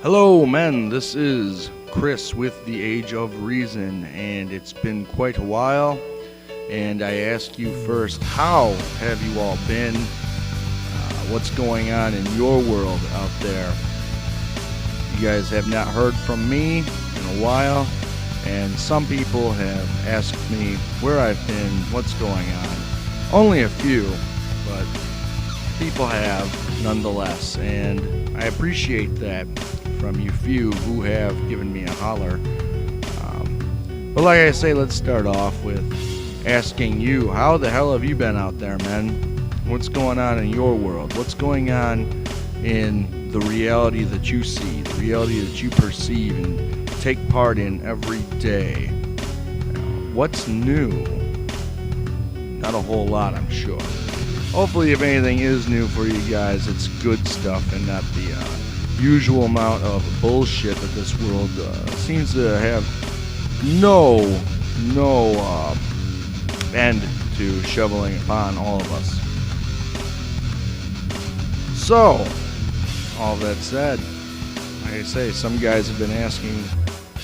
Hello, men. This is Chris with the Age of Reason, and it's been quite a while. And I ask you first, how have you all been? What's going on in your world out there? You guys have not heard from me in a while, and some people have asked me where I've been, what's going on. Only a few, but people have nonetheless, and I appreciate that from you few who have given me a holler. But like I say, let's start off with asking you, how the hell have you been out there, man? What's going on in your world? What's going on in the reality that you see, the reality that you perceive and take part in every day? What's new? Not a whole lot, I'm sure. Hopefully, if anything is new for you guys, it's good stuff and not the usual amount of bullshit that this world seems to have no end to shoveling upon all of us. So, all that said, like I say, some guys have been asking,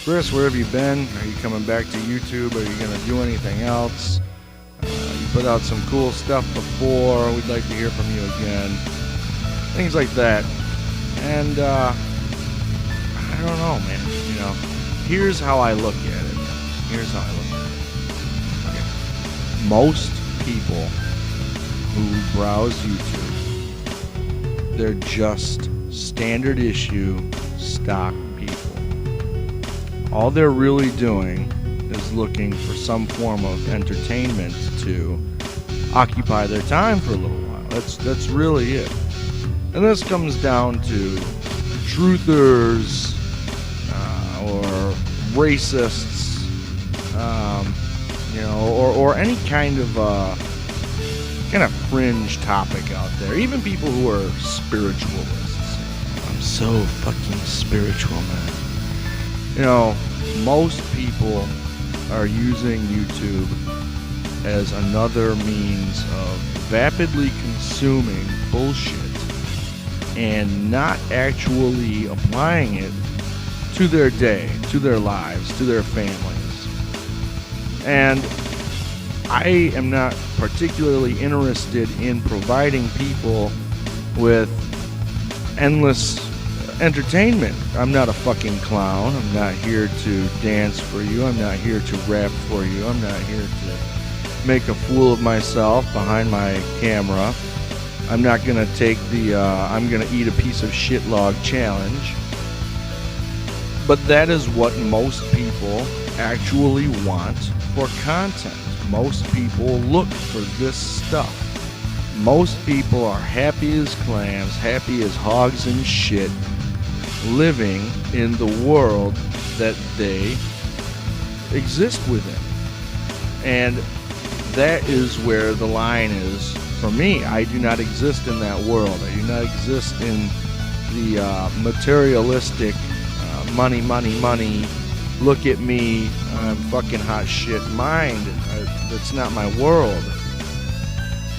Chris, where have you been? Are you coming back to YouTube? Are you going to do anything else? You put out some cool stuff before. We'd like to hear from you again. Things like that. And, I don't know, man. Here's how I look at it. Okay. Most people who browse YouTube, they're just standard issue stock people. All they're really doing is looking for some form of entertainment to occupy their time for a little while. That's really it. And this comes down to truthers or racists, or any kind of fringe topic out there. Even people who are spiritualists. I'm so fucking spiritual, man. Most people are using YouTube as another means of vapidly consuming bullshit and not actually applying it to their day, to their lives, to their families. And I am not particularly interested in providing people with endless entertainment. I'm not a fucking clown. I'm not here to dance for you. I'm not here to rap for you. I'm not here to make a fool of myself behind my camera. I'm not going to take the I'm going to eat a piece of shit log challenge. But that is what most people actually want for content. Most people look for this stuff. Most people are happy as clams, happy as hogs and shit, living in the world that they exist within. And that is where the line is. For me, I do not exist in that world. I do not exist in the materialistic money, look at me, I'm fucking hot shit mind. That's not my world.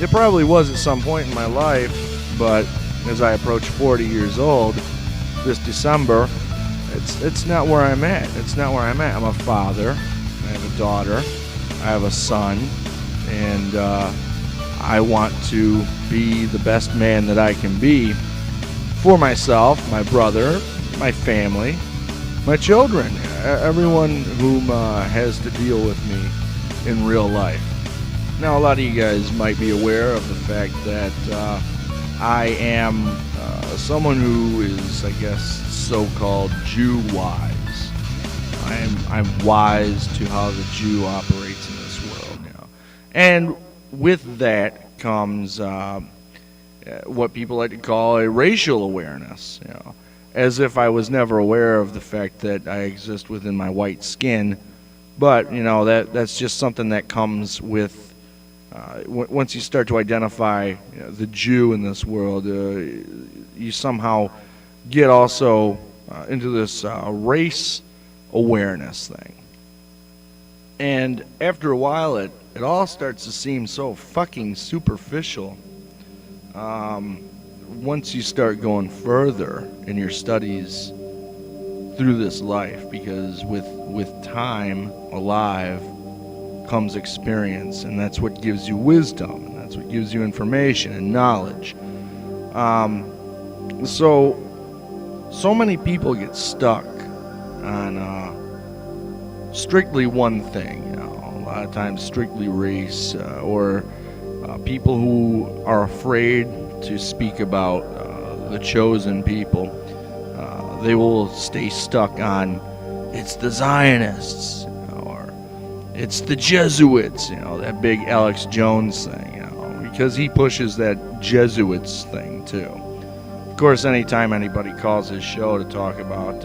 It probably was at some point in my life, but as I approach 40 years old this December, it's not where I'm at. It's not where I'm at. I'm a father. I have a daughter. I have a son. And I want to be the best man that I can be for myself, my brother, my family, my children, everyone whom has to deal with me in real life. Now, a lot of you guys might be aware of the fact that I am someone who is, I guess, so-called Jew-wise. I'm wise to how the Jew operates in this world, And with that comes what people like to call a racial awareness, as if I was never aware of the fact that I exist within my white skin. But that's just something that comes with once you start to identify the Jew in this world. You somehow get also into this race awareness thing, and after a while, it all starts to seem so fucking superficial. Once you start going further in your studies through this life, because with time alive comes experience, and that's what gives you wisdom, and that's what gives you information and knowledge. So many people get stuck on strictly one thing, a lot of times strictly race, or people who are afraid to speak about the chosen people. They will stay stuck on, it's the Zionists, or it's the Jesuits, that big Alex Jones thing, because he pushes that Jesuits thing too. Of course, anytime anybody calls his show to talk about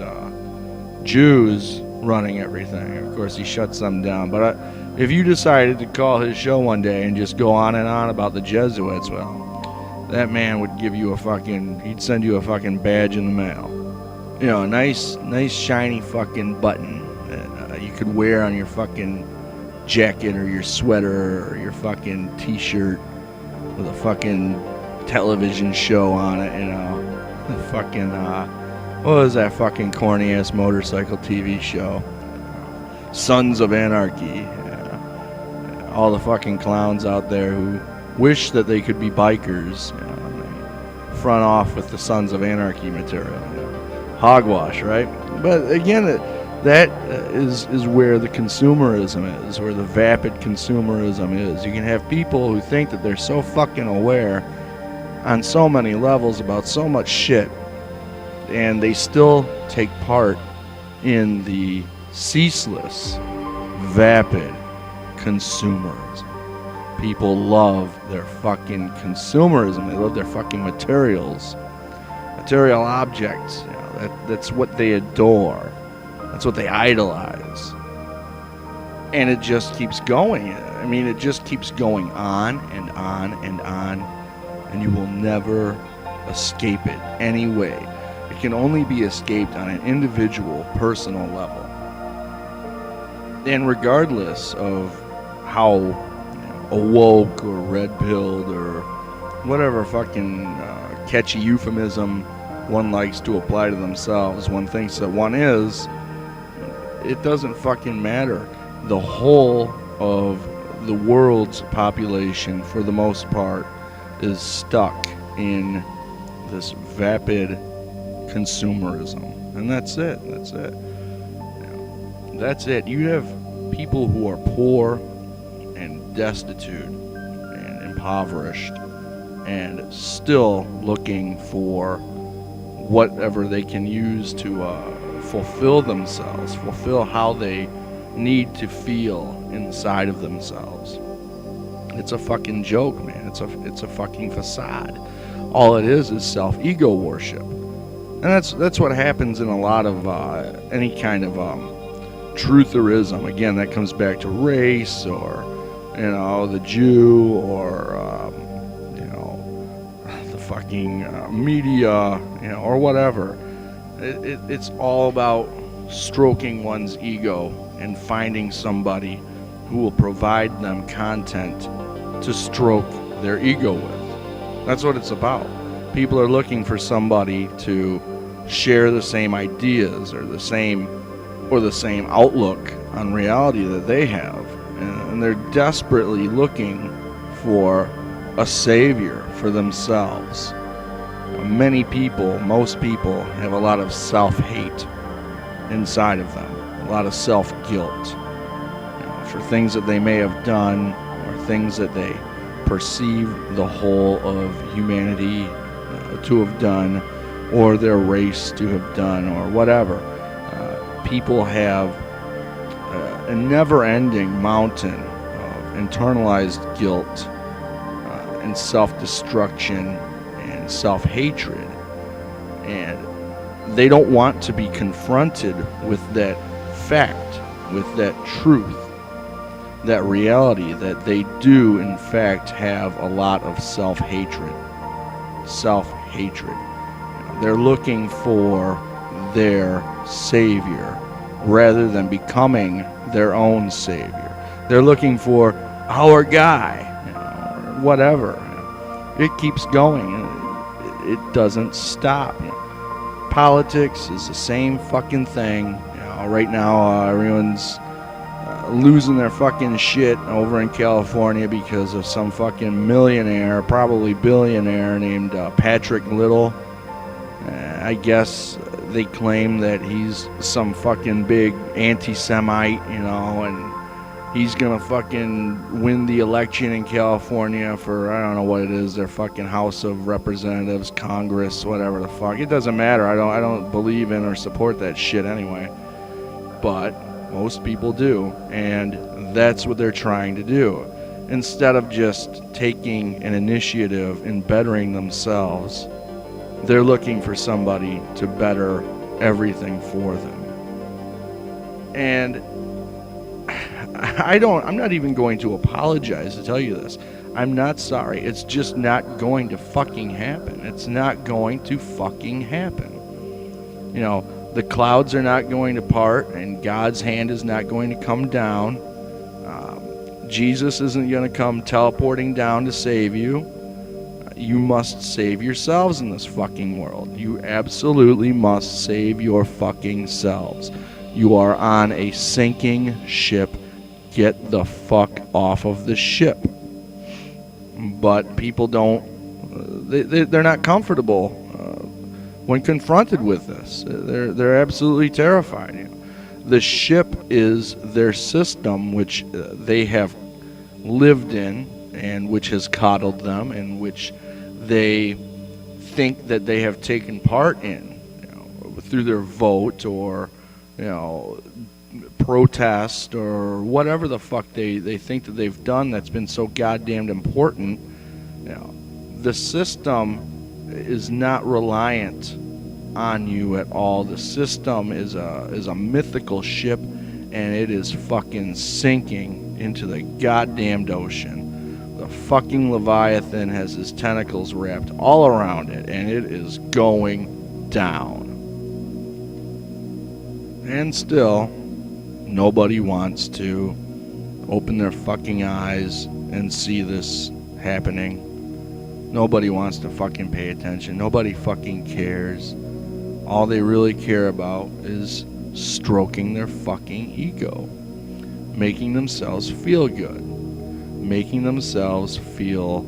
Jews running everything, of course he shuts them down. But if you decided to call his show one day and just go on and on about the Jesuits, well, that man would give you he'd send you a fucking badge in the mail. A nice shiny fucking button that you could wear on your fucking jacket or your sweater or your fucking t-shirt with a fucking television show on it, the fucking, what was that fucking corny-ass motorcycle TV show? Sons of Anarchy. All the fucking clowns out there who wish that they could be bikers, front off with the Sons of Anarchy material. Hogwash, right? But again, that is where the consumerism is, where the vapid consumerism is. You can have people who think that they're so fucking aware on so many levels about so much shit, and they still take part in the ceaseless, vapid consumerism. People love their fucking consumerism. They love their fucking material objects. That's what they adore. That's what they idolize. And it just keeps going. It just keeps going on and on and on, and you will never escape it anyway. It can only be escaped on an individual, personal level. And regardless of how awoke or red-pilled or whatever fucking catchy euphemism one likes to apply to themselves, one thinks that one is, it doesn't fucking matter. The whole of the world's population, for the most part, is stuck in this vapid consumerism. And that's it. That's it. You have people who are poor and destitute and impoverished and still looking for whatever they can use to fulfill themselves, fulfill how they need to feel inside of themselves. It's a fucking joke, man. It's a fucking facade. All it is self-ego worship. And that's what happens in a lot of any kind of trutherism. Again, that comes back to race, or the Jew, or the fucking media, or whatever. It's all about stroking one's ego and finding somebody who will provide them content to stroke their ego with. That's what it's about. People are looking for somebody to share the same ideas or the same outlook on reality that they have, and they're desperately looking for a savior for themselves. Most people have a lot of self-hate inside of them, a lot of self-guilt, for things that they may have done, or things that they perceive the whole of humanity to have done, or their race to have done, or whatever. People have a never-ending mountain of internalized guilt and self-destruction and self-hatred, and they don't want to be confronted with that fact, with that truth, that reality, that they do in fact have a lot of self-hatred. They're looking for their savior rather than becoming their own savior. They're looking for our guy, or whatever. It keeps going. It doesn't stop. politics is the same fucking thing. Right now, everyone's losing their fucking shit over in California because of some fucking millionaire, probably billionaire, named Patrick Little. I guess they claim that he's some fucking big anti-Semite, and he's gonna fucking win the election in California for, I don't know what it is, their fucking House of Representatives, Congress, whatever the fuck. It doesn't matter. I don't believe in or support that shit anyway. But most people do, and that's what they're trying to do. Instead of just taking an initiative in bettering themselves, they're looking for somebody to better everything for them. And I'm not even going to apologize to tell you this. I'm not sorry. It's just not going to fucking happen. It's not going to fucking happen. The clouds are not going to part, and God's hand is not going to come down. Jesus isn't going to come teleporting down to save you. You must save yourselves in this fucking world. You absolutely must save your fucking selves. You are on a sinking ship. Get the fuck off of the ship. But people don't, they're not comfortable when confronted with this. They're absolutely terrified. The ship is their system, which they have lived in, and which has coddled them, and which they think that they have taken part in, through their vote or, protest or whatever the fuck they think that they've done that's been so goddamn important. The system is not reliant on you at all. The system is a mythical ship, and it is fucking sinking into the goddamned ocean. The fucking Leviathan has his tentacles wrapped all around it, and it is going down. And still, nobody wants to open their fucking eyes and see this happening. Nobody wants to fucking pay attention. Nobody fucking cares. All they really care about is stroking their fucking ego, making themselves feel good, making themselves feel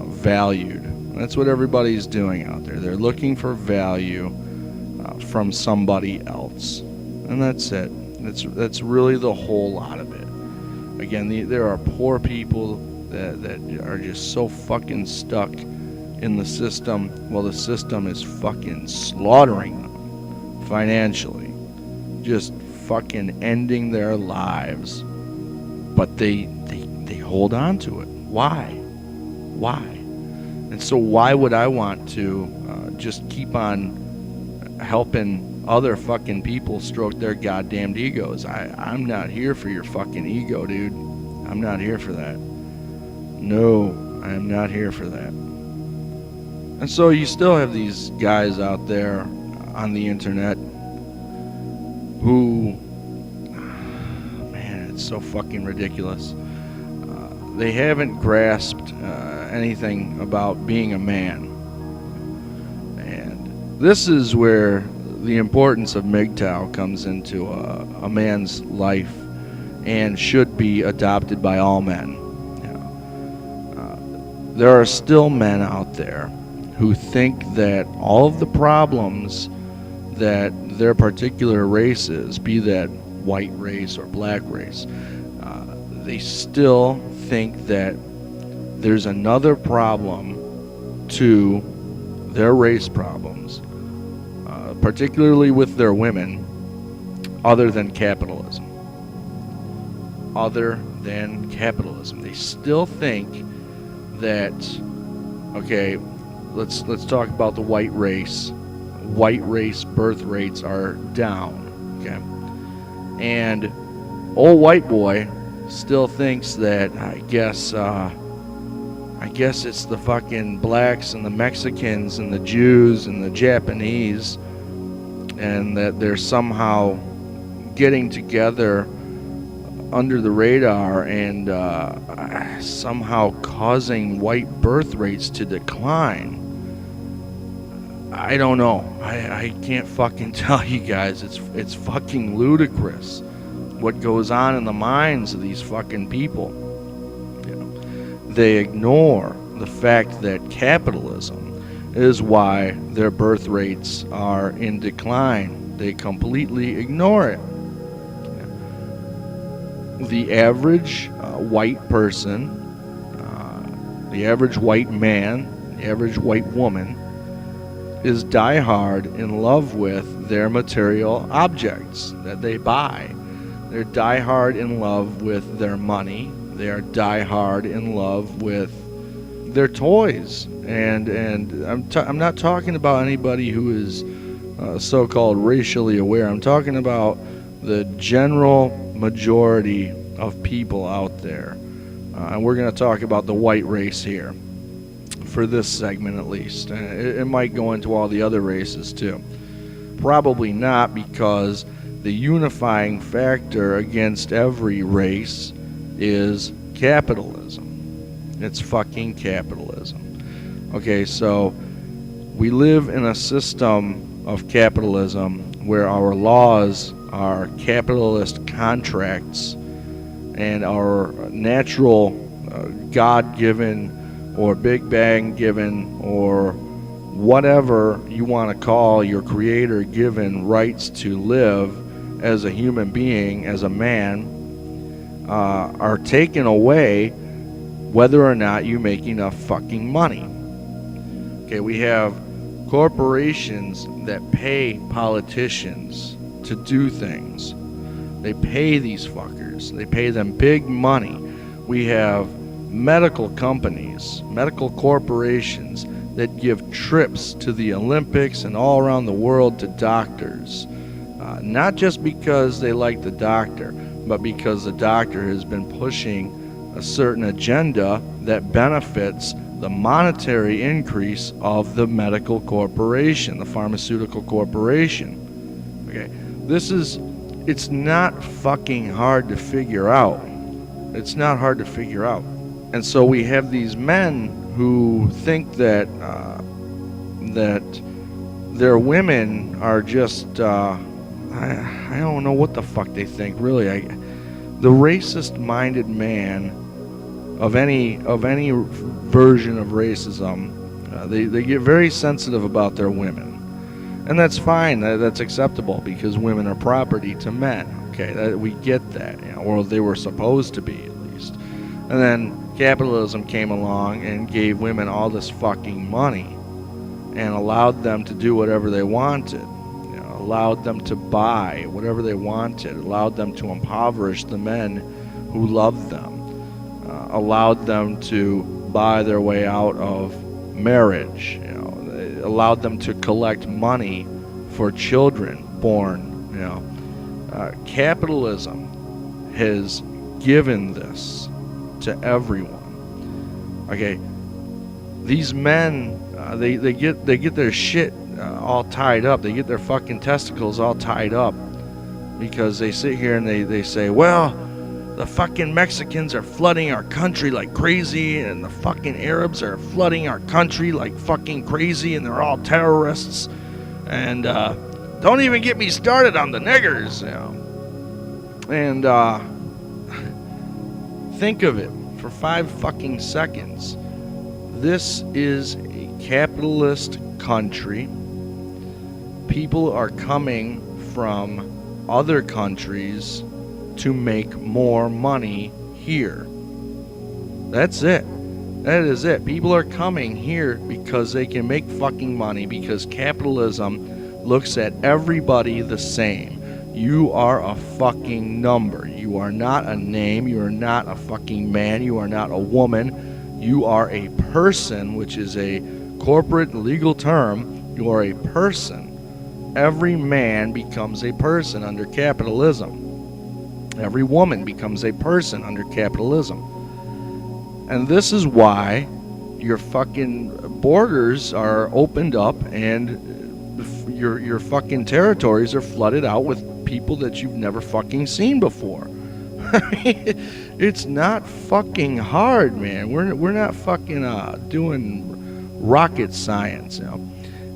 valued. That's what everybody's doing out there. They're looking for value from somebody else, and that's it. That's really the whole lot of it. Again, there are poor people that are just so fucking stuck in the system. Well, the system is fucking slaughtering them financially, just fucking ending their lives. But they hold on to it. Why? And so why would I want to just keep on helping other fucking people stroke their goddamned egos? I'm not here for your fucking ego, dude. I'm not here for that. No, I am not here for that. And so you still have these guys out there on the internet who, man, it's so fucking ridiculous. They haven't grasped anything about being a man. And this is where the importance of MGTOW comes into a man's life and should be adopted by all men. There are still men out there who think that all of the problems that their particular race is, be that white race or black race, they still think that there's another problem to their race problems, particularly with their women, other than capitalism. They still think that, okay, let's talk about the white race. White race birth rates are down, okay? And old white boy still thinks that, I guess it's the fucking blacks and the Mexicans and the Jews and the Japanese, and that they're somehow getting together under the radar and somehow causing white birth rates to decline. I don't know. I can't fucking tell you guys. It's fucking ludicrous what goes on in the minds of these fucking people. You know, they ignore the fact that capitalism is why their birth rates are in decline. They completely ignore it. The average white person, the average white man, the average white woman is diehard in love with their material objects that they buy. They're diehard in love with their money. They are diehard in love with their toys. And I'm not talking about anybody who is so-called racially aware. I'm talking about the general majority of people out there. And we're going to talk about the white race here, for this segment at least. It might go into all the other races too. Probably not, because the unifying factor against every race is capitalism. It's fucking capitalism. Okay, so we live in a system of capitalism where our laws are capitalist contracts, and our natural God-given or Big Bang given or whatever you want to call your creator given rights to live as a human being, as a man, are taken away whether or not you make enough fucking money. Okay, we have corporations that pay politicians to do things. They pay these fuckers. They pay them big money. We have medical companies, medical corporations that give trips to the Olympics and all around the world to doctors. Not just because they like the doctor, but because the doctor has been pushing a certain agenda that benefits the monetary increase of the medical corporation, the pharmaceutical corporation. Okay, it's not fucking hard to figure out. It's not hard to figure out. And so we have these men who think that that their women are just I don't know what the fuck they think, really. The racist-minded man of any version of racism, they get very sensitive about their women, and that's fine. That's acceptable, because women are property to men. Okay, we get that, or they were supposed to be, at least. And then capitalism came along and gave women all this fucking money and allowed them to do whatever they wanted. Allowed them to buy whatever they wanted, allowed them to impoverish the men who loved them, allowed them to buy their way out of marriage, allowed them to collect money for children born. Capitalism has given this to everyone. Okay, these men, they get their shit all tied up. They get their fucking testicles all tied up because they sit here and they say, well, the fucking Mexicans are flooding our country like crazy, and the fucking Arabs are flooding our country like fucking crazy, and they're all terrorists, and don't even get me started on the niggers. And think of it for 5 fucking seconds. This is a capitalist country. People are coming from other countries to make more money here. That's it. That is it. People are coming here because they can make fucking money, because capitalism looks at everybody the same. You are a fucking number. You are not a name. You are not a fucking man. You are not a woman. You are a person, which is a corporate legal term. You are a person. Every man becomes a person under capitalism. Every woman becomes a person under capitalism. And this is why your fucking borders are opened up and your fucking territories are flooded out with people that you've never fucking seen before. It's not fucking hard, man. We're not fucking doing rocket science,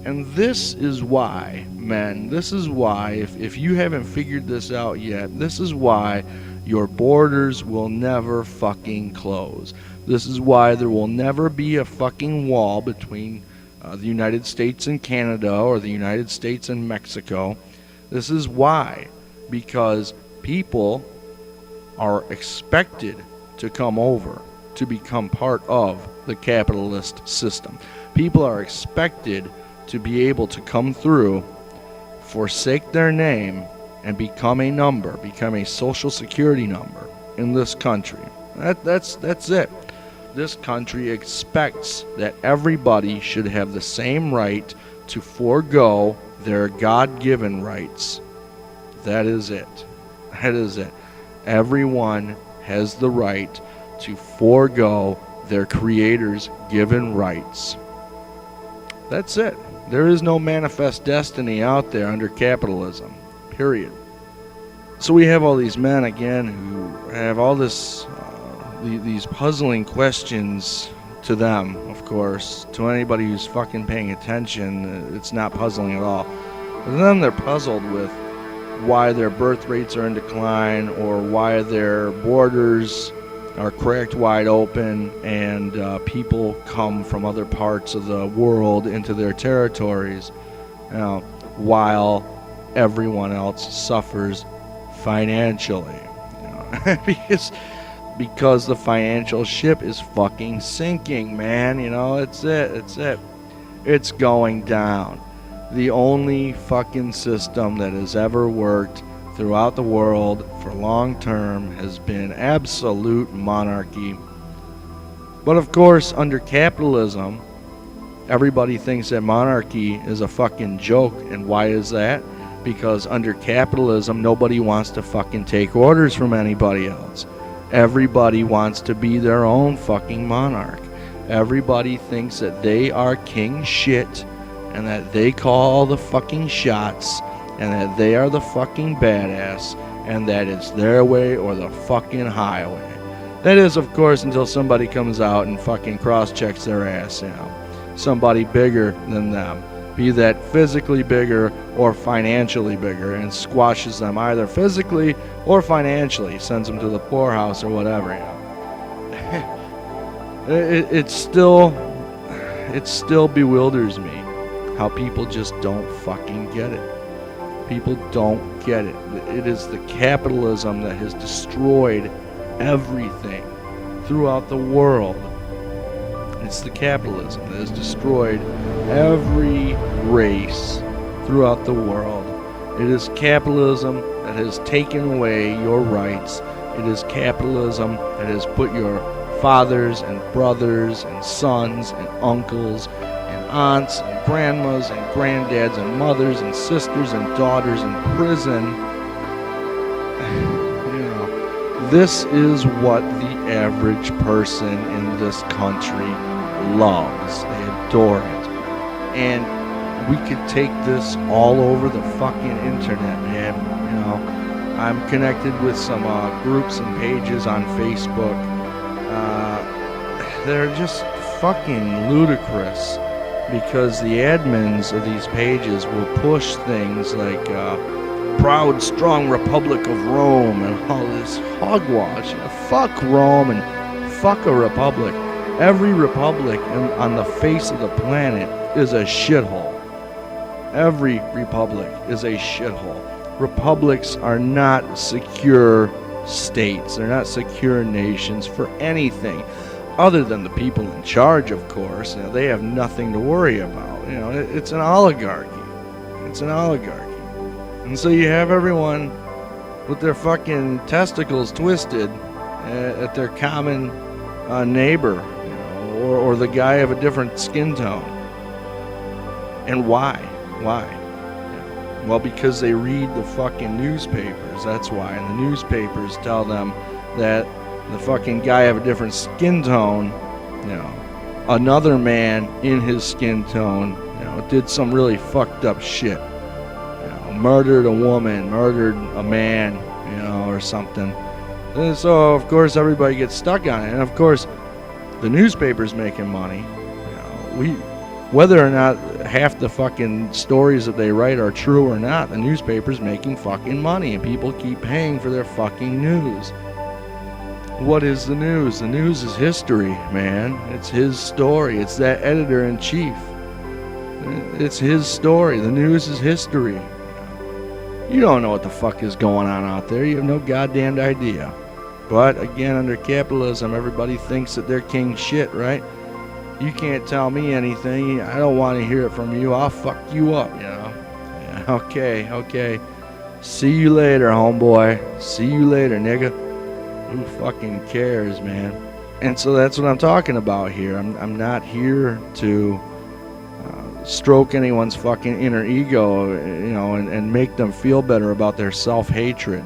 And this is why, men, this is why, if you haven't figured this out yet, this is why your borders will never fucking close. This is why there will never be a fucking wall between the United States and Canada or the United States and Mexico. This is why. Because people are expected to come over to become part of the capitalist system. People are expected to be able to come through, forsake their name, and become a number, become a social security number in this country. That's it. This country expects that everybody should have the same right to forego their God-given rights. That is it. That is it. Everyone has the right to forego their Creator's given rights. That's it. There is no manifest destiny out there under capitalism. Period. So we have all these men again who have all this, these puzzling questions to them, of course. To anybody who's fucking paying attention, it's not puzzling at all. But then they're puzzled with why their birth rates are in decline, or why their borders are cracked wide open and people come from other parts of the world into their territories, while everyone else suffers financially. Because the financial ship is fucking sinking, man. It's it. It's going down. The only fucking system that has ever worked throughout the world for long term has been absolute monarchy. But of course, under capitalism, everybody thinks that monarchy is a fucking joke. And why is that? Because under capitalism, nobody wants to fucking take orders from anybody else. Everybody wants to be their own fucking monarch. Everybody thinks that they are king shit, and that they call all the fucking shots, and that they are the fucking badass, and that it's their way or the fucking highway. That is, of course, until somebody comes out and fucking cross-checks their ass, somebody bigger than them, be that physically bigger or financially bigger, and squashes them either physically or financially, sends them to the poorhouse or whatever. It still bewilders me how people just don't fucking get it. People don't get it. It is the capitalism that has destroyed everything throughout the world. It's the capitalism that has destroyed every race throughout the world. It is capitalism that has taken away your rights. It is capitalism that has put your fathers and brothers and sons and uncles and aunts and grandmas and granddads and mothers and sisters and daughters in prison. This is what the average person in this country loves. They adore it. And we could take this all over the fucking internet, man. I'm connected with some groups and pages on Facebook. They're just fucking ludicrous, because the admins of these pages will push things like proud, strong Republic of Rome and all this hogwash. Fuck Rome and fuck a republic. Every republic on the face of the planet is a shithole. Every republic is a shithole. Republics are not secure states. They're not secure nations for anything other than the people in charge, of course. They have nothing to worry about. It's an oligarchy. It's an oligarchy. And so you have everyone with their fucking testicles twisted at their common neighbor, or the guy of a different skin tone. And why? Why? Well, because they read the fucking newspapers, that's why. And the newspapers tell them that the fucking guy of a different skin tone, another man in his skin tone, did some really fucked up shit. Murdered a woman, murdered a man, or something. And so, of course, everybody gets stuck on it. And, of course, the newspaper's making money. Whether or not half the fucking stories that they write are true or not, the newspaper's making fucking money, and people keep paying for their fucking news. What is the news? The news is history, man. It's his story. It's that editor-in-chief. It's his story. The news is history. You don't know what the fuck is going on out there. You have no goddamn idea. But again, under capitalism, everybody thinks that they're king shit, right? You can't tell me anything. I don't want to hear it from you. I'll fuck you up, you know. Yeah, okay. See you later, homeboy. See you later, nigga. Who fucking cares, man? And so that's what I'm talking about here. I'm not here to stroke anyone's fucking inner ego, you know, and make them feel better about their self-hatred.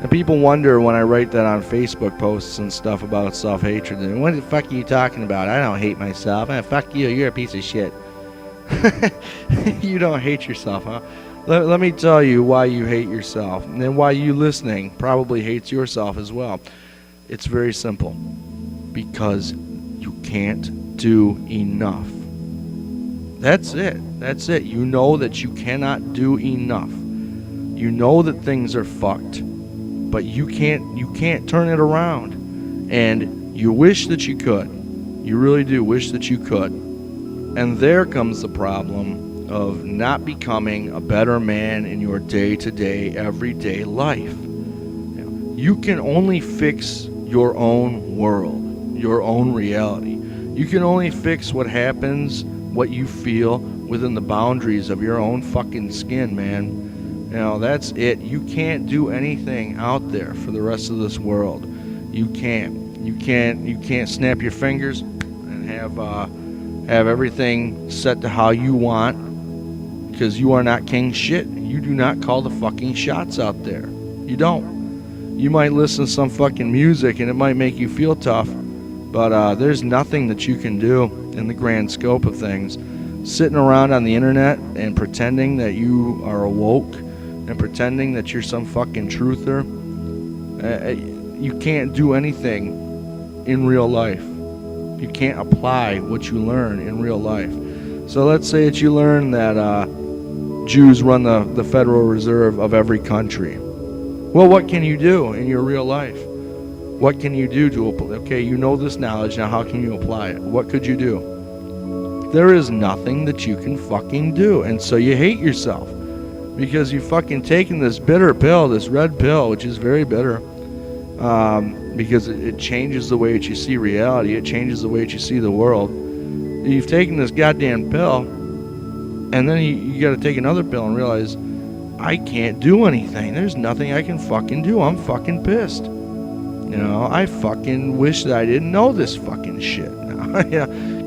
And people wonder when I write that on Facebook posts and stuff about self-hatred. And what the fuck are you talking about? I don't hate myself. Fuck you. You're a piece of shit. You don't hate yourself, huh? Let me tell you why you hate yourself. And then why you listening probably hates yourself as well. It's very simple. Because you can't do enough. That's it. You know that you cannot do enough. You know that things are fucked. But you can't turn it around. And you wish that you could. You really do wish that you could. And there comes the problem of not becoming a better man in your day-to-day, everyday life. You can only fix your own world, your own reality. You can only fix what happens, what you feel within the boundaries of your own fucking skin, man. You know, that's it. You can't do anything out there for the rest of this world. You can't snap your fingers and have everything set to how you want, because you are not king shit. You do not call the fucking shots out there. You don't. You might listen to some fucking music and it might make you feel tough, but there's nothing that you can do in the grand scope of things. Sitting around on the internet and pretending that you are awoke and pretending that you're some fucking truther, you can't do anything in real life. You can't apply what you learn in real life. So let's say that you learn that Jews run the Federal Reserve of every country. Well, what can you do in your real life? What can you do to apply? Okay, you know this knowledge, now how can you apply it? What could you do? There is nothing that you can fucking do. And so you hate yourself because you fucking taken this bitter pill, this red pill, which is very bitter, because it changes the way that you see reality. It changes the way that you see the world. You've taken this goddamn pill, and then you got to take another pill and realize, I can't do anything. There's nothing I can fucking do. I'm fucking pissed. You know, I fucking wish that I didn't know this fucking shit.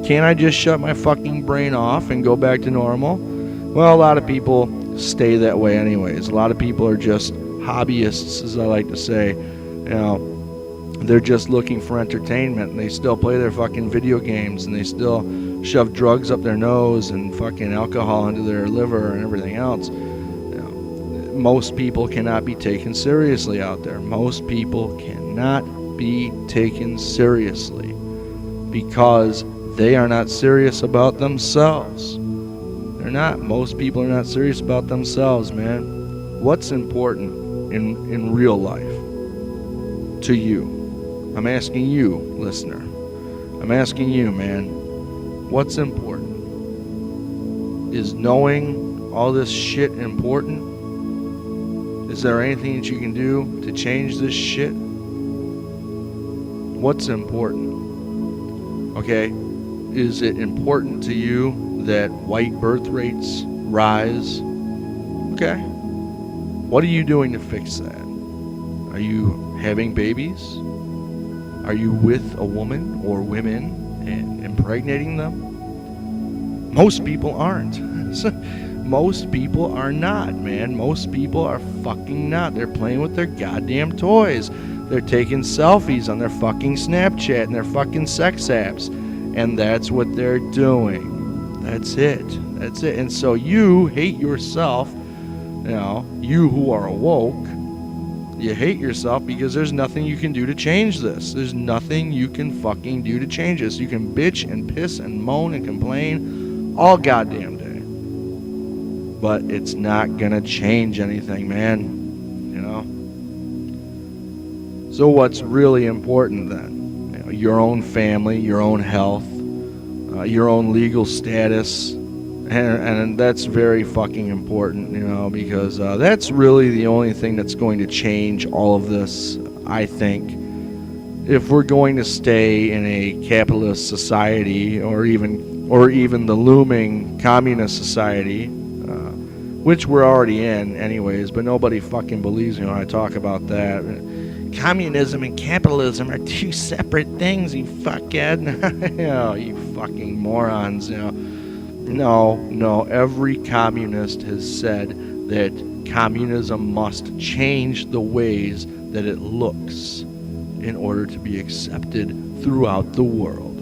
Can't I just shut my fucking brain off and go back to normal? Well, a lot of people stay that way anyways. A lot of people are just hobbyists, as I like to say. You know, they're just looking for entertainment, and they still play their fucking video games, and they still shove drugs up their nose and fucking alcohol into their liver and everything else. Most people cannot be taken seriously out there. Most people cannot be taken seriously because they are not serious about themselves. They're not. Most people are not serious about themselves, man. What's important in real life to you? I'm asking you, listener. I'm asking you, man. What's important? Is knowing all this shit important? Is there anything that you can do to change this shit? What's important? Okay, is it important to you that white birth rates rise? Okay. What are you doing to fix that? Are you having babies? Are you with a woman or women and impregnating them? Most people aren't. Most people are not, man. Most people are fucking not. They're playing with their goddamn toys. They're taking selfies on their fucking Snapchat and their fucking sex apps. And that's what they're doing. That's it. That's it. And so you hate yourself. You know, you who are awoke, you hate yourself because there's nothing you can do to change this. There's nothing you can fucking do to change this. You can bitch and piss and moan and complain all goddamn day. But it's not gonna change anything, man. You know? So what's really important then? You know, your own family, your own health, your own legal status, and that's very fucking important, you know, because that's really the only thing that's going to change all of this, I think. If we're going to stay in a capitalist society, or even the looming communist society, which we're already in anyways, but nobody fucking believes me when I talk about that. Communism and capitalism are two separate things, you fuckhead. Oh, you fucking morons, you know. No, every communist has said that communism must change the ways that it looks in order to be accepted throughout the world.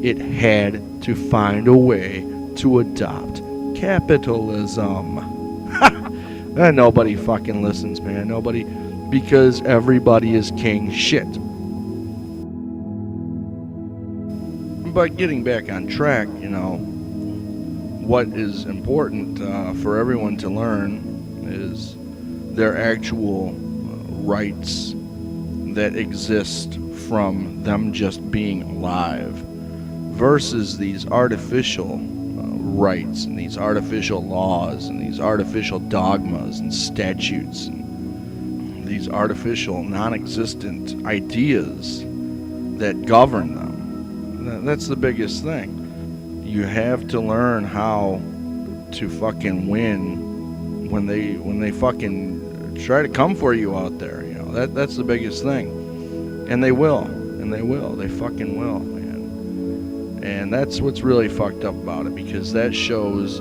It had to find a way to adopt capitalism. And nobody fucking listens, man. Nobody, because everybody is king shit. But getting back on track, you know, what is important for everyone to learn is their actual rights that exist from them just being alive, versus these artificial rights and these artificial laws and these artificial dogmas and statutes and these artificial non-existent ideas that govern them. That's the biggest thing. You have to learn how to fucking win when they fucking try to come for you out there. You know, that's the biggest thing. And they will. They fucking will, man. And that's what's really fucked up about it, because that shows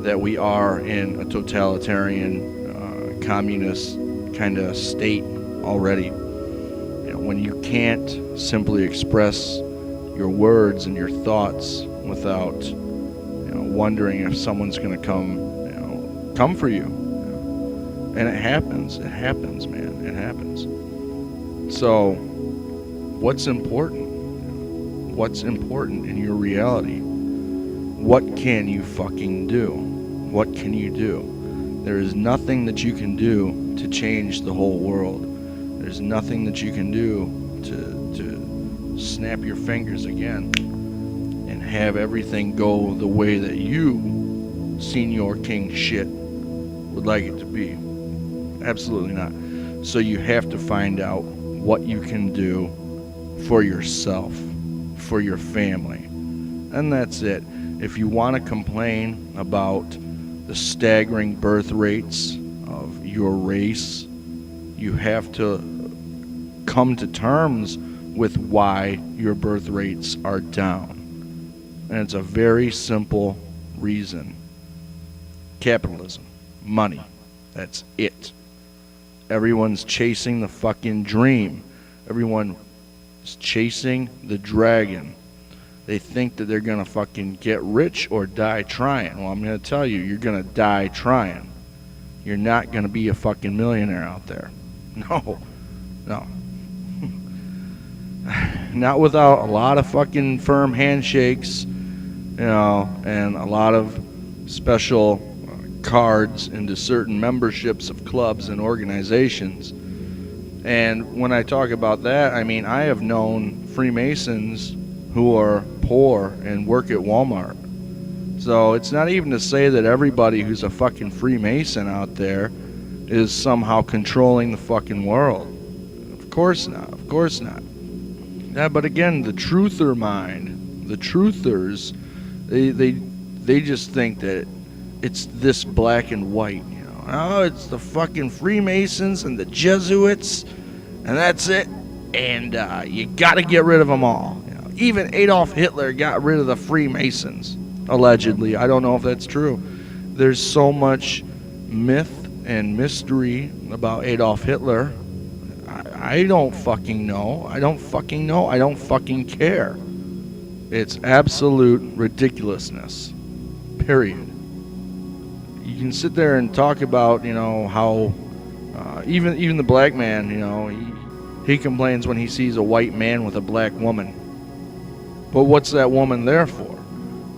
that we are in a totalitarian, communist kind of state already. You know, when you can't simply express your words and your thoughts without, you know, wondering if someone's going to come for you. And it happens, man. It happens. So, what's important? What's important in your reality? What can you fucking do? What can you do? There is nothing that you can do to change the whole world. There's nothing that you can do to snap your fingers again and have everything go the way that you, Senior King shit, would like it to be. Absolutely not. So you have to find out what you can do for yourself, for your family. And that's it. If you want to complain about the staggering birth rates of your race, you have to come to terms with why your birth rates are down. And it's a very simple reason. Capitalism. Money. That's it. Everyone's chasing the fucking dream. Everyone is chasing the dragon. They think that they're going to fucking get rich or die trying. Well, I'm going to tell you, you're going to die trying. You're not going to be a fucking millionaire out there. No. Not without a lot of fucking firm handshakes, you know, and a lot of special cards into certain memberships of clubs and organizations. And when I talk about that, I mean, I have known Freemasons who are poor and work at Walmart. So it's not even to say that everybody who's a fucking Freemason out there is somehow controlling the fucking world. Of course not. Yeah, but again, the truther mind, the truthers, they just think that it's this black and white, you know. Oh, it's the fucking Freemasons and the Jesuits, and that's it. And you got to get rid of them all. You know, even Adolf Hitler got rid of the Freemasons, allegedly. I don't know if that's true. There's so much myth and mystery about Adolf Hitler. I don't fucking know. I don't fucking care. It's absolute ridiculousness. Period. You can sit there and talk about, you know, how even the black man, you know, he complains when he sees a white man with a black woman. But what's that woman there for?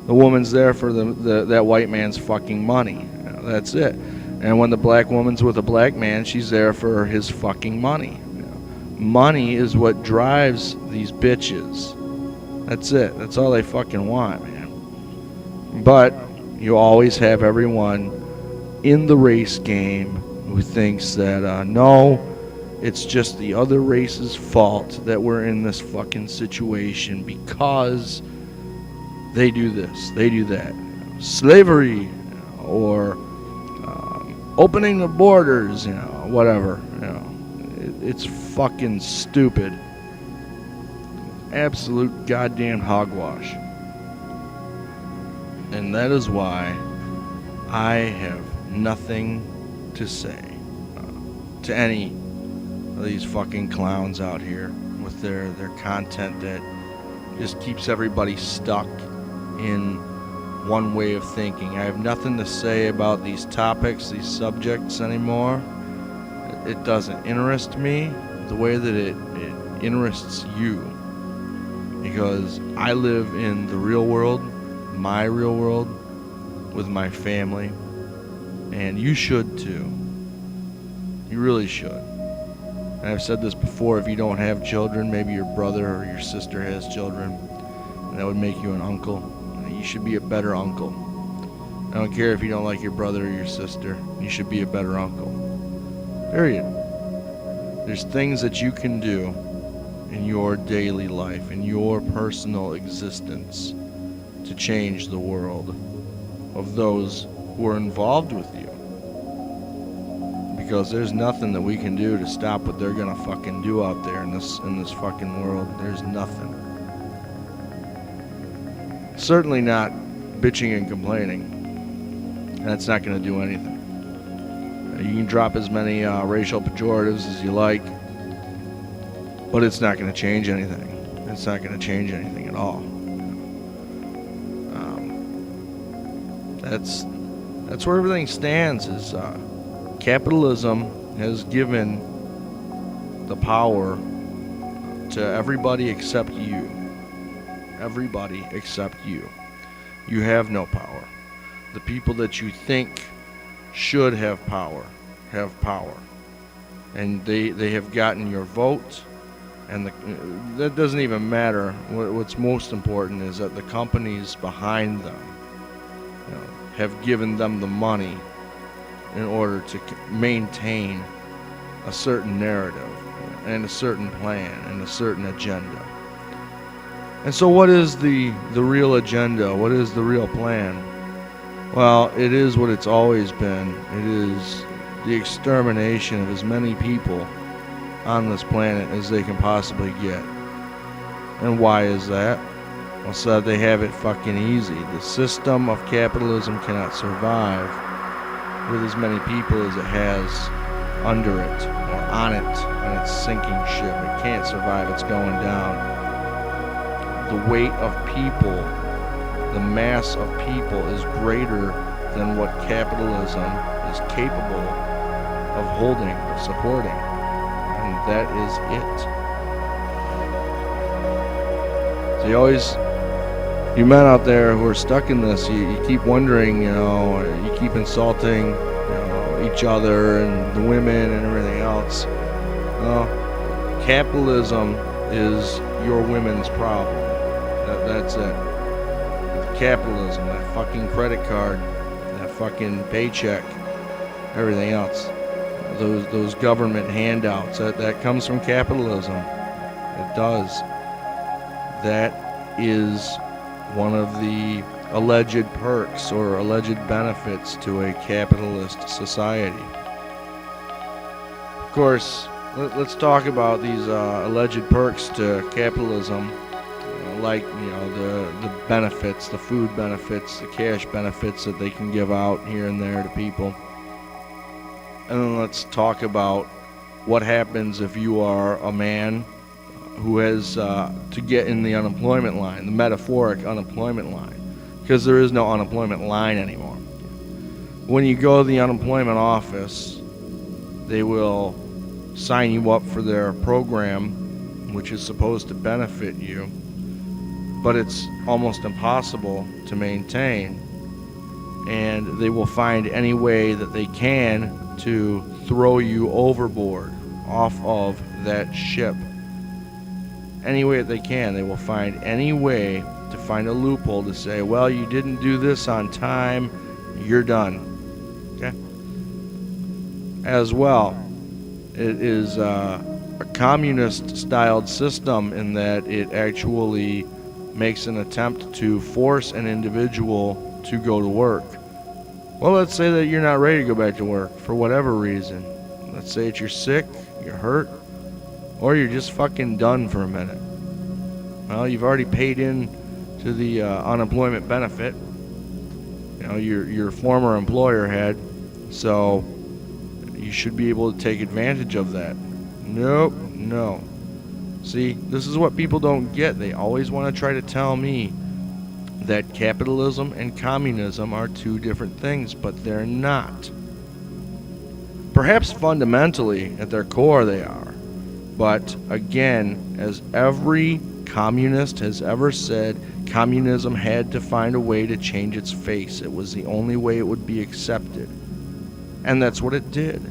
The woman's there for that white man's fucking money. That's it. And when the black woman's with a black man, she's there for his fucking money. Money is what drives these bitches. That's it. That's all they fucking want, man. But you always have everyone in the race game who thinks that, no, it's just the other race's fault that we're in this fucking situation because they do this, they do that. Slavery, or opening the borders, whatever. It's fucking stupid. Absolute goddamn hogwash. And that is why I have nothing to say to any of these fucking clowns out here with their content that just keeps everybody stuck in one way of thinking. I have nothing to say about these topics, these subjects anymore. It doesn't interest me the way that it interests you, because I live in the real world, my real world, with my family, and you should too. You really should. And I've said this before, if you don't have children, maybe your brother or your sister has children, and that would make you an uncle. You should be a better uncle. I don't care if you don't like your brother or your sister. You should be a better uncle. Period. There's things that you can do in your daily life, in your personal existence, to change the world of those who are involved with you. Because there's nothing that we can do to stop what they're gonna fucking do out there in this fucking world. There's nothing. Certainly not bitching and complaining. That's not going to do anything. You can drop as many racial pejoratives as you like, but it's not going to change anything. It's not going to change anything at all. That's where everything stands. Is capitalism has given the power to everybody except you. Everybody except you. You have no power. The people that you think should have power. And they have gotten your vote, and that doesn't even matter. What's most important is that the companies behind them have given them the money in order to maintain a certain narrative and a certain plan and a certain agenda. And so what is the real agenda? What is the real plan? Well, it is what it's always been. It is the extermination of as many people on this planet as they can possibly get. And why is that? Well, so that they have it fucking easy. The system of capitalism cannot survive with as many people as it has under it or on it, on its sinking ship. It can't survive. It's going down. The weight of people, the mass of people, is greater than what capitalism is capable of holding, of supporting. And that is it. So you men out there who are stuck in this, you keep wondering, you keep insulting, each other and the women and everything else. Capitalism is your women's problem. That's it. Capitalism, that fucking credit card, that fucking paycheck, everything else. Those government handouts, that comes from capitalism. It does. That is one of the alleged perks or alleged benefits to a capitalist society. Of course, let's talk about these alleged perks to capitalism. Like the benefits, the food benefits, the cash benefits that they can give out here and there to people. And then let's talk about what happens if you are a man who has to get in the unemployment line, the metaphoric unemployment line, because there is no unemployment line anymore. When you go to the unemployment office, they will sign you up for their program, which is supposed to benefit you. but it's almost impossible to maintain. And they will find any way that they can to throw you overboard off of that ship. Any way that they can, they will find any way to find a loophole to say, well, you didn't do this on time, you're done. Okay? As well, it is a communist-styled system in that it actually makes an attempt to force an individual to go to work. Well, let's say that you're not ready to go back to work for whatever reason. Let's say that you're sick, you're hurt, or you're just fucking done for a minute. Well, you've already paid in to the unemployment benefit. You know, your former employer had, so you should be able to take advantage of that. Nope, no. See, this is what people don't get. They always want to try to tell me that capitalism and communism are two different things, but they're not. Perhaps fundamentally, at their core, they are. But again, as every communist has ever said, communism had to find a way to change its face. It was the only way it would be accepted. And that's what it did.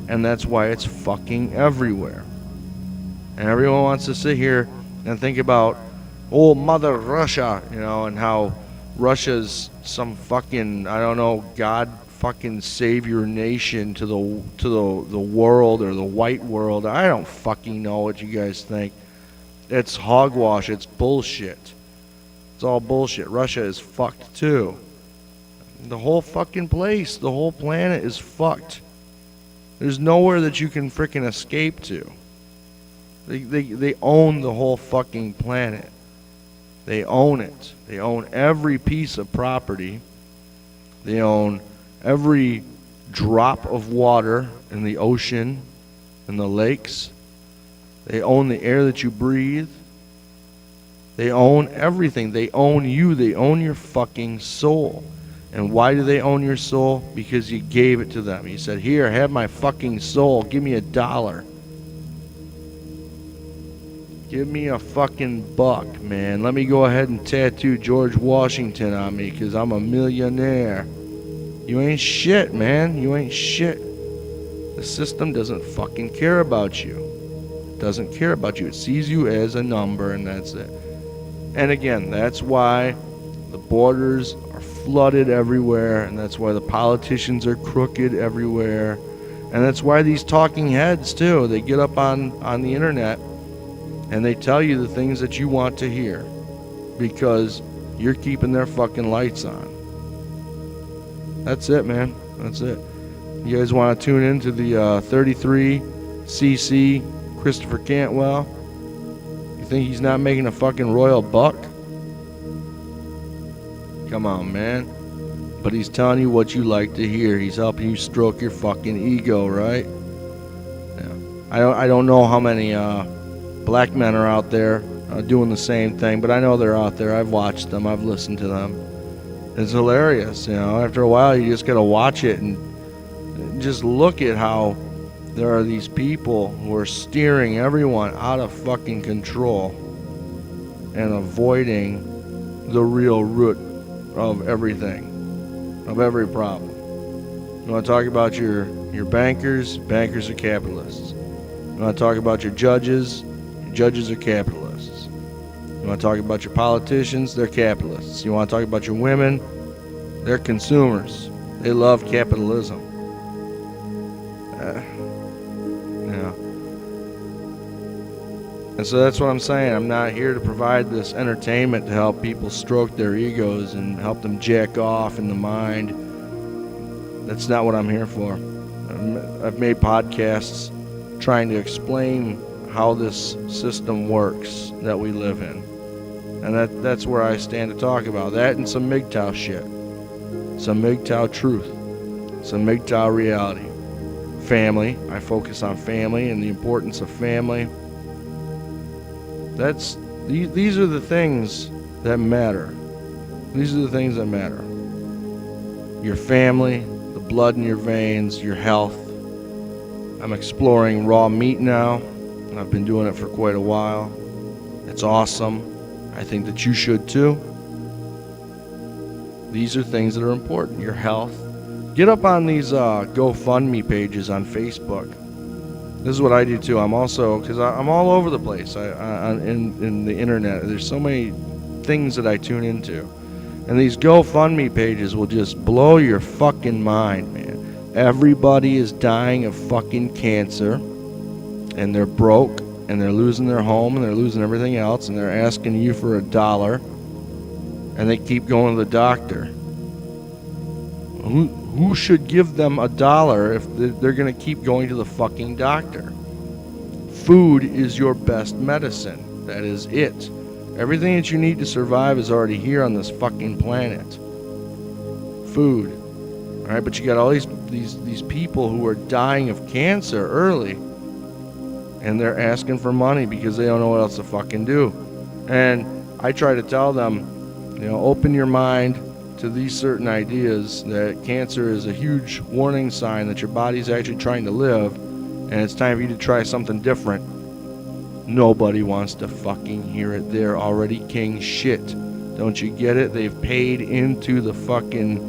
And that's why it's fucking everywhere. And everyone wants to sit here and think about, oh, Mother Russia, you know, and how Russia's some fucking, I don't know, God fucking savior nation to the world or the white world. I don't fucking know what you guys think. It's hogwash. It's bullshit. It's all bullshit. Russia is fucked too. The whole fucking place, the whole planet is fucked. There's nowhere that you can freaking escape to. They own the whole fucking planet. They own it. They own every piece of property. They own every drop of water in the ocean, in the lakes. They own the air that you breathe. They own everything. They own you. They own your fucking soul. And why do they own your soul? Because you gave it to them. You said, here, have my fucking soul. Give me $1. Give me a fucking buck, man. Let me go ahead and tattoo George Washington on me because I'm a millionaire. You ain't shit, man. You ain't shit. The system doesn't fucking care about you. It doesn't care about you. It sees you as a number, and that's it. And again, that's why the borders are flooded everywhere, and that's why the politicians are crooked everywhere. And that's why these talking heads, too, they get up on the internet and they tell you the things that you want to hear because you're keeping their fucking lights on. That's it, man. That's it. You guys want to tune into the 33cc Christopher Cantwell? You think he's not making a fucking royal buck? Come on, man. But he's telling you what you like to hear. He's helping you stroke your fucking ego, right? Yeah. I don't know how many black men are out there doing the same thing, but I know they're out there. I've watched them. I've listened to them. It's hilarious, you know. After a while, you just gotta watch it and just look at how there are these people who are steering everyone out of fucking control and avoiding the real root of everything, of every problem. You want to talk about your bankers? Bankers are capitalists. You want to talk about your judges? Your judges are capitalists. You want to talk about your politicians? They're capitalists. You want to talk about your women? They're consumers. They love capitalism. Yeah. And so that's what I'm saying. I'm not here to provide this entertainment to help people stroke their egos and help them jack off in the mind. That's not what I'm here for. I've made podcasts trying to explain how this system works that we live in. And that's where I stand to talk about that and some MGTOW shit. Some MGTOW truth. Some MGTOW reality. Family. I focus on family and the importance of family. These are the things that matter. These are the things that matter. Your family, the blood in your veins, your health. I'm exploring raw meat now. I've been doing it for quite a while. It's awesome. I think that you should too. These are things that are important. Your health. Get up on these GoFundMe pages on Facebook. This is what I do too. I'm also, because I'm all over the place in the internet. There's so many things that I tune into. And these GoFundMe pages will just blow your fucking mind, man. Everybody is dying of fucking cancer. And they're broke. And they're losing their home. And they're losing everything else. And they're asking you for $1. And they keep going to the doctor. Who should give them $1 if they're going to keep going to the fucking doctor? Food is your best medicine. That is it. Everything that you need to survive is already here on this fucking planet. Food. Alright, but you got all these people who are dying of cancer early. And they're asking for money because they don't know what else to fucking do. And I try to tell them, open your mind to these certain ideas that cancer is a huge warning sign that your body's actually trying to live, and it's time for you to try something different. Nobody wants to fucking hear it. They're already king shit. Don't you get it? They've paid into the fucking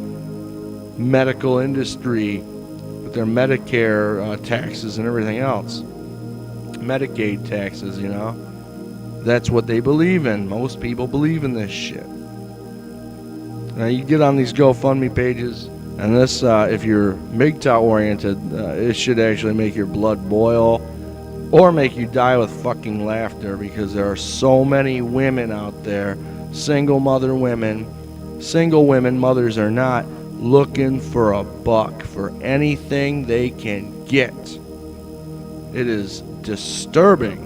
medical industry with their Medicare taxes and everything else. Medicaid taxes, That's what they believe in. Most people believe in this shit. Now you get on these GoFundMe pages, and this, if you're MGTOW oriented, it should actually make your blood boil or make you die with fucking laughter, because there are so many women out there, single women, mothers or not, looking for a buck for anything they can get. It is disturbing.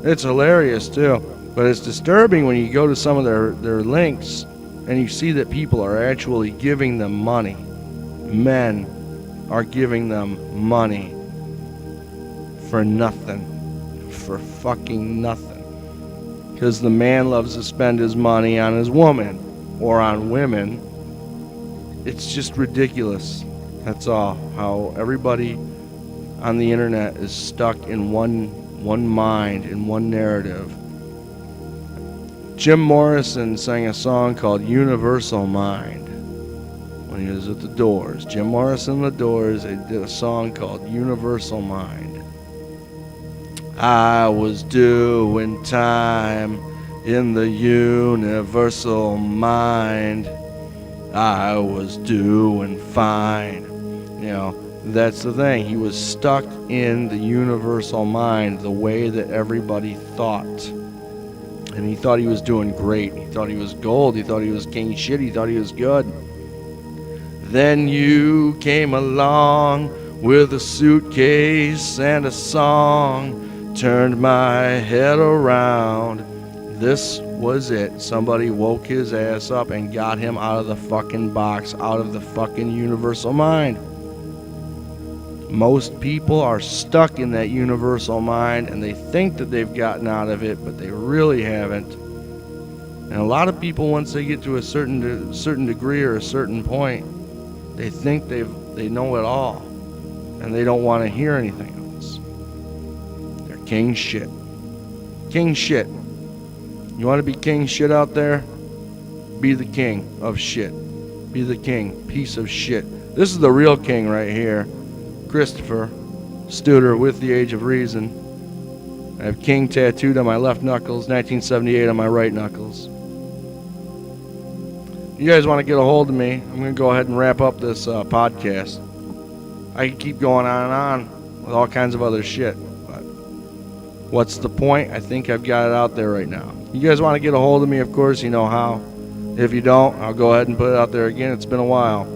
It's hilarious too, but it's disturbing when you go to some of their links and you see that people are actually giving them money. Men are giving them money for nothing. For fucking nothing. Because the man loves to spend his money on his woman or on women. It's just ridiculous. That's all. How everybody on the internet is stuck in one mind, in one narrative. Jim Morrison sang a song called Universal Mind when he was at the Doors. Jim Morrison and the Doors, they did a song called Universal Mind. I was doing time in the universal mind. I was doing fine. That's the thing. He was stuck in the universal mind, the way that everybody thought. And he thought he was doing great. He thought he was gold. He thought he was king shit. He thought he was good. Then you came along with a suitcase and a song. Turned my head around. This was it. Somebody woke his ass up and got him out of the fucking box, out of the fucking universal mind. Most people are stuck in that universal mind, and they think that they've gotten out of it, but they really haven't. And a lot of people, once they get to a certain degree or a certain point, they think they know it all, and they don't want to hear anything else. They're king shit. King shit. You want to be king shit out there? Be the king of shit. Be the king, piece of shit. This is the real king right here. Christopher Studer with the Age of Reason. I have king tattooed on my left knuckles, 1978 on my right knuckles. You guys want to get a hold of me, I'm going to go ahead and wrap up this podcast. I can keep going on and on with all kinds of other shit, but what's the point? I think I've got it out there right now. You guys want to get a hold of me, of course, you know how. If you don't, I'll go ahead and put it out there again. It's been a while.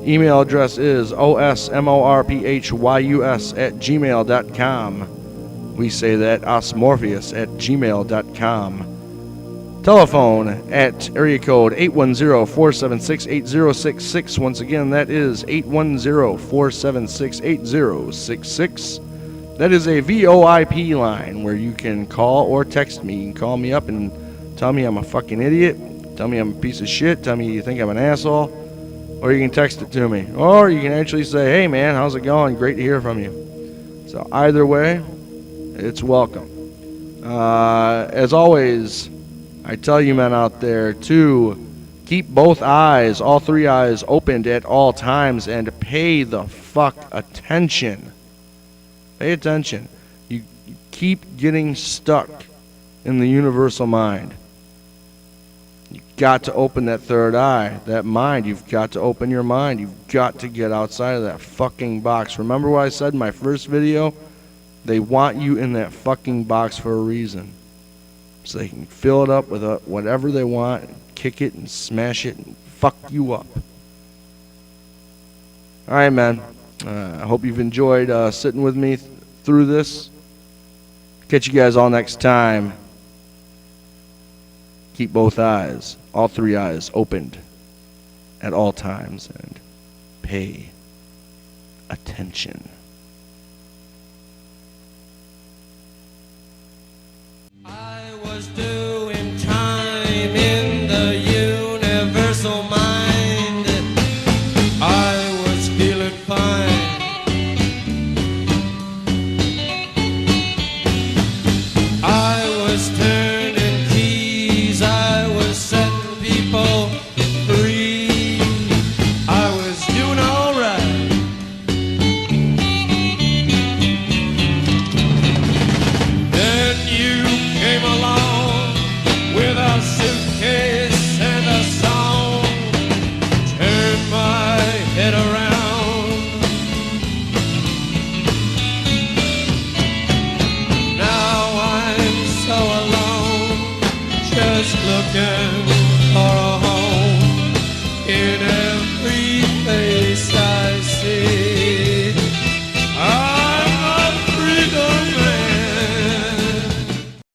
Email address is osmorphys@gmail.com. We say that, osmorpheus@gmail.com. Telephone at area code 810-476-8066. Once again, that is 810-476-8066. That is a VoIP line where you can call or text me. You can call me up and tell me I'm a fucking idiot. Tell me I'm a piece of shit. Tell me you think I'm an asshole. Or you can text it to me. Or you can actually say, hey man, how's it going? Great to hear from you. So either way, it's welcome. As always, I tell you men out there to keep both eyes, all three eyes, opened at all times and pay the fuck attention. Pay attention. You keep getting stuck in the universal mind. You've got to open that third eye, that mind. You've got to open your mind. You've got to get outside of that fucking box. Remember what I said in my first video? They want you in that fucking box for a reason. So they can fill it up with whatever they want, kick it and smash it and fuck you up. Alright, man. I hope you've enjoyed sitting with me through this. Catch you guys all next time. Keep both eyes, all three eyes, opened at all times and pay attention. I was doing time in the universal mind. I was feeling fine. I was turning keys. I was setting people free. I was doing all right. Then you came along with a suitcase and a song. Turned my head around. Now I'm so alone, just looking